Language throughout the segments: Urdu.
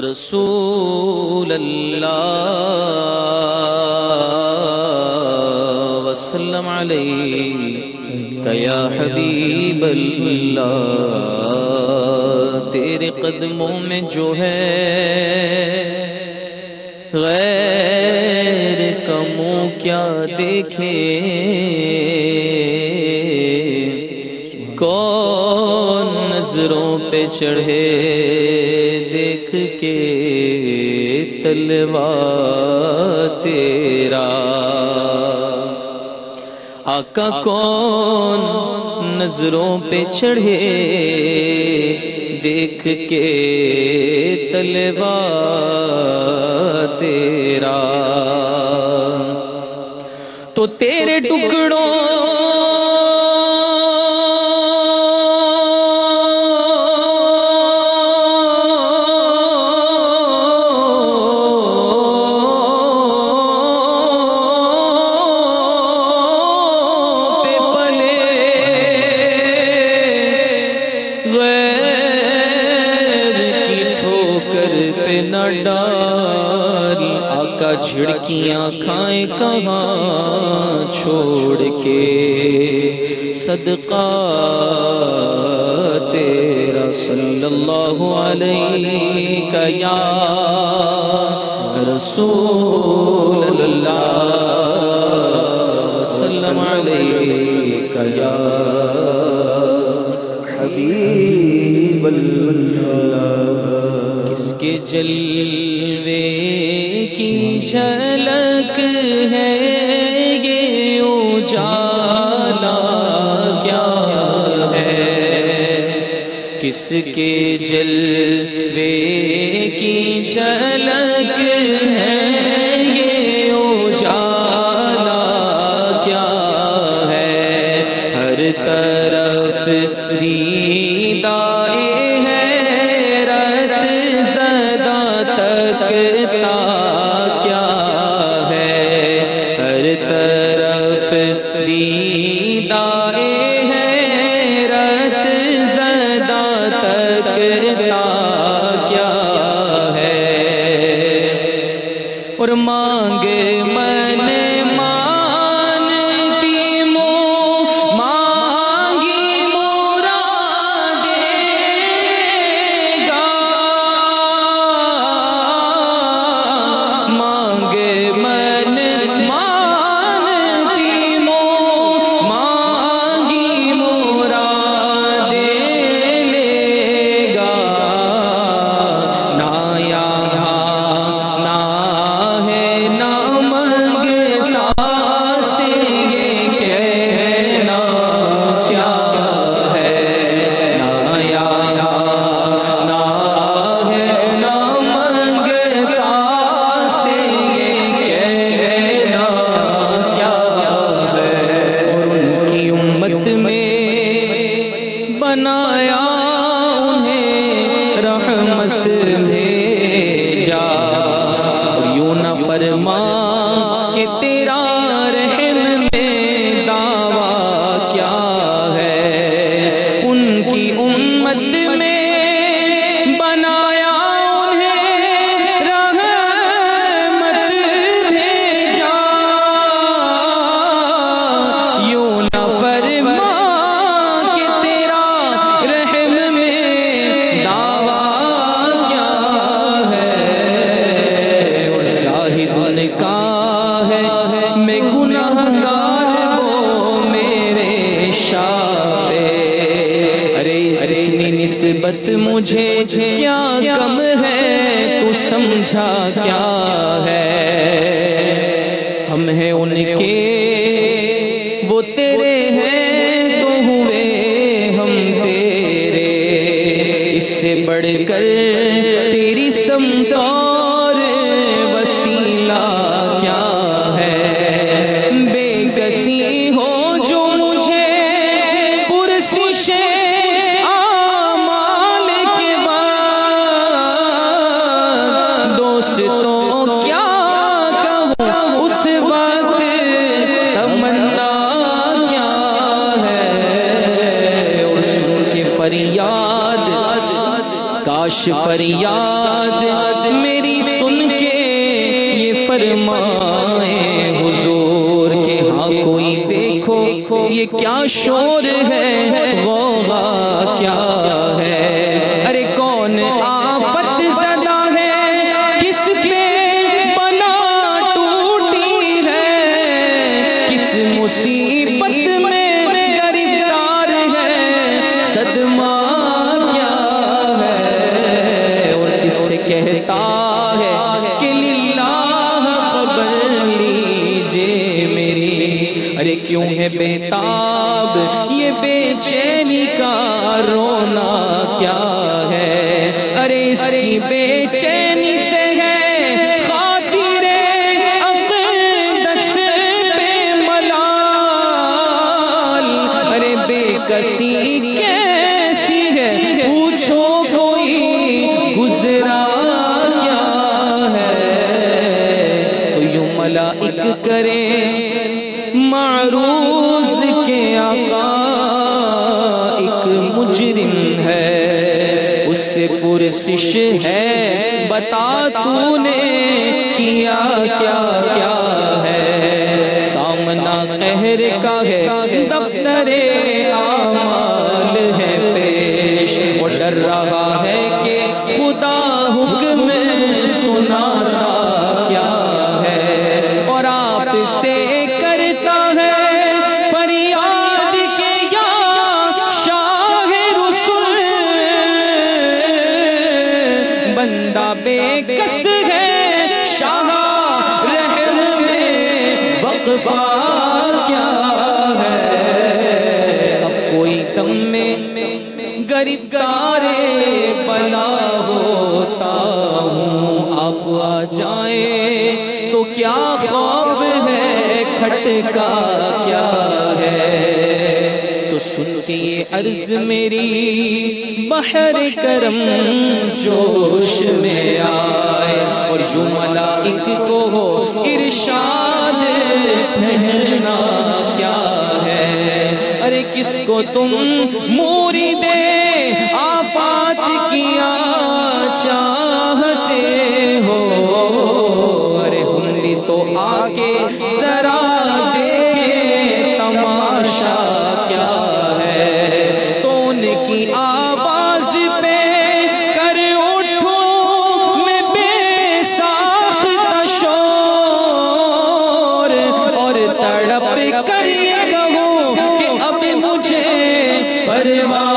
رسول اللہ وسلم علیک یا حبیب اللہ، تیرے قدموں میں جو ہے غیر کا منہ کیا دیکھے، کون نظروں پہ چڑھے دیکھ کے تلوا تیرا، آقا کون نظروں پہ چڑھے دیکھ کے تلوا تیرا، تو تیرے ٹکڑوں جھڑکیاں کھائیں کہاں چھوڑ کے، صدقہ تیرا صلی اللہ علیہ یا رسول اللہ وسلم علیہ یا حبیب اللہ، کس کے جلوے کی جھلک ہے یہ اجالا کیا ہے، کس کے جلوے کی جھلک ہے یہ اجالا کیا ہے، ہر طرف دیدائے اور مانگے من مانتی منہ مانگی مراد دے گا، مانگے من مانتی منہ مانگی مراد دے لے گا، نہ یہاں نہ بنایا انہیں رحمت بھیجا، یوں نہ فرما کہ تیرا رحم میں دعویٰ کیا ہے، ان کی امت میں بنایا انہیں رحمت بھیجا، یوں نہ فرما میں گناہگار وہ میرے شافع، ارے اتنی نسبت مجھے کیا کم ہے، تو سمجھا کیا ہے، ہم ہیں ان کے وہ تیرے ہیں تو ہوئے ہم تیرے، اس سے بڑھ کر تیری سمت اور وسیلہ کیا ہے، بے کسی ہو جو مجھے پرسش اعمال کے بعد، دوستوں کیا کہوں اس وقت تمنا کیا ہے، اور سن کے فریاد کاش فریاد میری سن کے یہ فرمائے حضور کہ ہاں کوئی دیکھو یہ کیا شور ہے، غوغا کیا ہے، ارے کون آفت زدہ ہے، کس پہ بلا ٹوٹی ہے، کس مصیبت میں گرفتار ہے، صدمہ کیا ہے، اور کس سے کہتا ہے کہ للہ خبر لیجئے میری، ارے کیوں ہے بیتاب یہ بے چینی کا رونا کیا ہے، ارے اس کی بے چینی سے ہے خاطر اقدس پہ ملال، ارے بے کسی کیسی ہے پوچھو کوئی گزرا کیا ہے، تو یوں ملائک کرے معروض کے آقا ایک مجرم ہے، اس سے پرسش ہے بتا تو نے کیا کیا کیا ہے، سامنا قہر کا ہے دفتر اعمال ہے پیش، وہ ڈر رہا ہے کہ خدا حکم سناتا کیا ہے، اور آپ سے کرتا ہے فریاد کے یا شاہ رسول، بندہ بے کس ہے شاہ رحم میں وقفہ کیا ہے، اب کوئی دم میں گرفتار بلا ہوتا ہوں، آپ آ جائیں تو کیا خوف ہے، کھٹکا کیا ہے، تو سن کے یہ عرض میری بحر کرم جوش میں آئے، اور یوں ملائک کو ہو ارشاد ٹھہرنا کیا ہے، ارے کس کو تم موری دے آفات کیا چاہتے ہو، ارے ہم بھی تو آگے ذرا دیکھیں تماشا کیا ہے، تو ان کی آواز پہ کر اٹھوں میں بے ساختہ شور، اور تڑپ کر یہ کہوں کہ اب مجھے پرواہ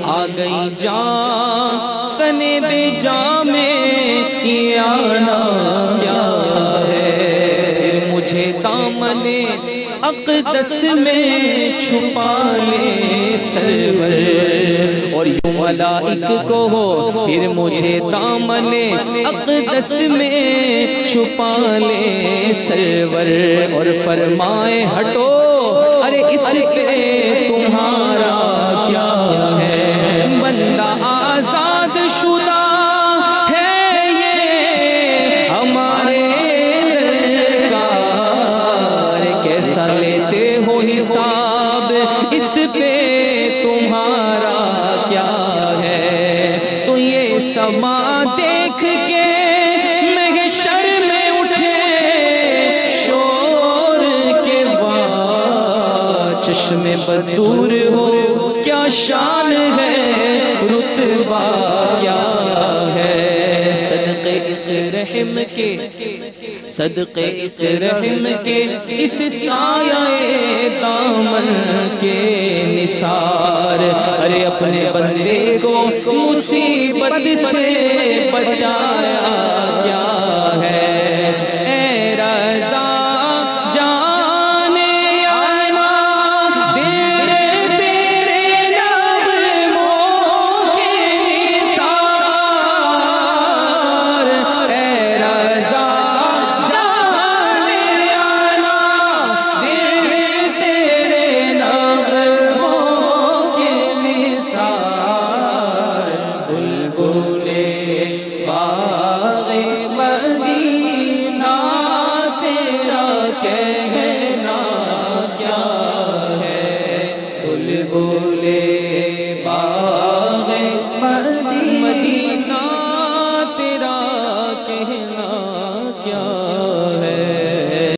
آ گئی جان تنے بے جان میں یہ آنا کیا ہے، پھر مجھے دامن اقدس میں چھپا لے سرور، اور یوں ملائک کو ہو پھر مجھے دامن اقدس میں چھپا لے سرور، اور فرمائے ہٹو ارے اس پہ تمہارا کیا ہے، بندہ آزاد شدہ ہے یہ ہمارے کار، کیسا لیتے ہو حساب اس پہ تمہارا کیا ہے، تو یہ سما دیکھ کے محشر میں اٹھے دور ہو کیا شان ہے، رتبہ کیا ہے، صدقے اس رحم کے، صدقے اس رحم کے، اس سایہ دامن کے نثار، ارے اپنے بندے کو مصیبت سے بچایا کیا ہے، اے رضا جانے آنا تیرے نغموں کے نثار، اے رضا جانے آنا تیرے نغموں کے نثار، بلبلے باغ مدینہ تیرا کہنا کیا ہے، بلبلے